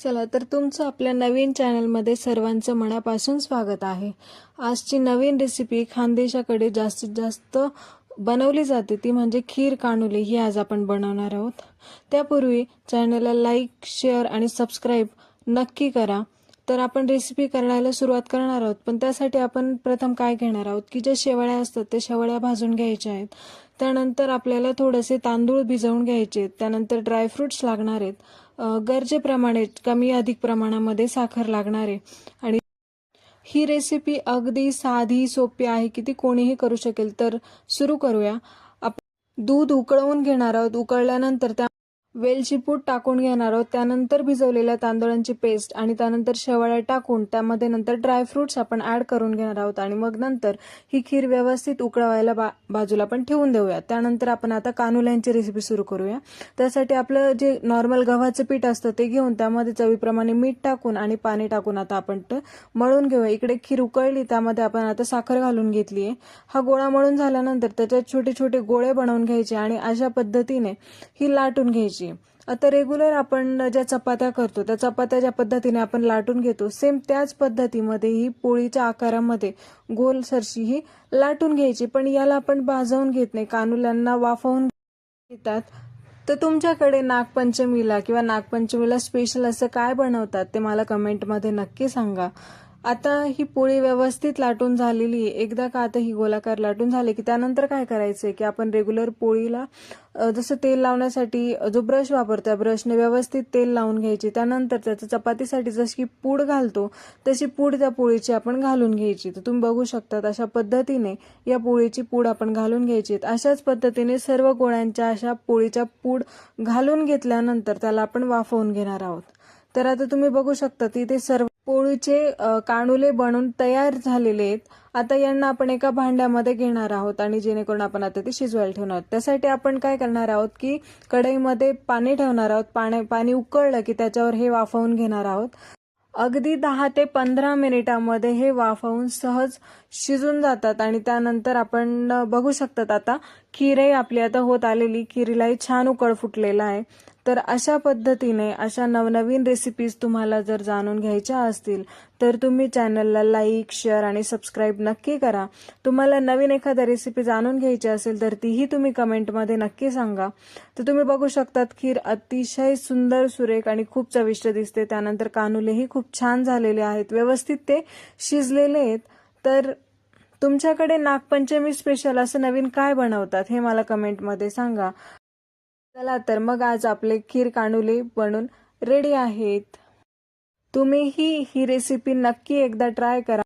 चला तर तुमचं आपल्या नवीन चॅनलमध्ये सर्वांचं मनापासून स्वागत आहे। आजची नवीन रेसिपी खानदेशाकडे जास्तीत जास्त बनवली जाते ती म्हणजे खीर कानुले ही आज आपण बनवणार आहोत। त्यापूर्वी चॅनलला लाईक, शेअर आणि सबस्क्राइब नक्की करा। तर आपण रेसिपी करायला सुरुवात करणार आहोत, पण त्यासाठी आपण प्रथम काय घेणार आहोत की जे शेवळ्या असतात ते शेवळ्या भाजून घ्यायच्या आहेत। त्यानंतर आपल्याला थोडेसे तांदूळ भिजवून घ्यायचे, त्यानंतर ड्रायफ्रुट्स लागणार आहेत, गरजेप्रमाणे कमी अधिक प्रमाणामध्ये साखर लागणार आहे। आणि ही रेसिपी अगदी साधी सोपी आहे की ती कोणीही करू शकेल। तर सुरू करूया। आपण दूध उकळवून घेणार आहोत। उकळल्यानंतर त्या वेलची पूड टाकून घेणार आहोत, त्यानंतर भिजवलेल्या तांदळांची पेस्ट आणि त्यानंतर शेवळ्या टाकून त्यामध्ये नंतर ड्रायफ्रुट्स आपण ऍड करून घेणार आहोत आणि मग नंतर ही खीर व्यवस्थित उकळवायला बाजूला पण ठेवून देऊया। त्यानंतर आपण आता कानुल्यांची रेसिपी सुरू करूया। त्यासाठी आपलं जे नॉर्मल गव्हाचं पीठ असतं ते घेऊन त्यामध्ये चवीप्रमाणे मीठ टाकून आणि पाणी टाकून आता आपण मळून घेऊया। इकडे खीर उकळली, त्यामध्ये आपण आता साखर घालून घेतली आहे। हा गोळा मळून झाल्यानंतर त्याच्यात छोटे छोटे गोळे बनवून घ्यायचे आणि अशा पद्धतीने ही लाटून घ्यायची। आता रेग्युलर आपण ज्या चपात्या करतो त्या चपात्या ज्या पद्धतीने आपण लाटून घेतो सेम त्याच पद्धतीमध्ये ही पोळीच्या आकारामध्ये गोल सरशी ही लाटून घ्यायची, पण याला आपण भाजवून घेत नाही, कानुल्यांना वाफवून घेतात। तर तुमच्याकडे नागपंचमीला किंवा नागपंचमीला स्पेशल असं काय बनवतात ते मला कमेंटमध्ये नक्की सांगा। आता ही पोळी व्यवस्थित लाटून झालेली आहे। एकदा का आता ही गोलाकार लाटून झाली की त्यानंतर काय करायचंय की आपण रेग्युलर पोळीला जसं तेल लावण्यासाठी जो ब्रश वापरतो त्या ब्रशने व्यवस्थित तेल लावून घ्यायची। त्यानंतर त्याचं चपातीसाठी जशी पूड घालतो तशी पूड त्या पोळीची आपण घालून घ्यायची। तर तुम्ही बघू शकता अशा पद्धतीने या पोळीची पूड आपण घालून घ्यायची। अशाच पद्धतीने सर्व गोळ्यांच्या अशा पोळीच्या पूड घालून घेतल्यानंतर त्याला आपण वाफवून घेणार आहोत। तर आता तुम्ही बघू शकता इथे सर्व पोळीचे कानुले बनून तयार झालेले आहेत। आता यांना आपण एका भांड्यामध्ये घेणार आहोत आणि जेणेकरून आपण आता ते शिजवायला ठेवणार आहोत। त्यासाठी आपण काय करणार आहोत की कढईमध्ये पाणी ठेवणार आहोत। पाणी उकळलं की त्याच्यावर हे वाफवून घेणार आहोत। अगदी 10 ते 15 मिनिटांमध्ये हे वाफवून सहज शिजून जातात आणि त्यानंतर आपण बघू शकतात आता खीरही आपली आता होत आलेली, खीरीलाही छान उकळ फुटलेला आहे। तर अशा पद्धतीने अशा नवनवीन रेसिपीज तुम्हाला जर जाणून घ्यायच्या असतील तर तुम्ही चॅनलला लाईक, शेअर आणि सबस्क्राइब नक्की करा। तुम्हाला नवीन एखादी रेसिपी जाणून घ्यायची असेल तर तीही तुम्ही कमेंटमध्ये नक्की सांगा। तर तुम्ही बघू शकतात खीर अतिशय सुंदर, सुरेख आणि खूप चविष्ट दिसते। त्यानंतर कानुलेही खूप छान झालेले आहेत, व्यवस्थित ते शिजलेले आहेत। तर तुमच्याकडे नागपंचमी स्पेशल असं नवीन काय बनवतात हे मला कमेंटमध्ये सांगा। चला तर मग आज आपले खीर कानुले बनून रेडी आहेत। तुम्हीही ही रेसिपी नक्की एकदा ट्राय करा।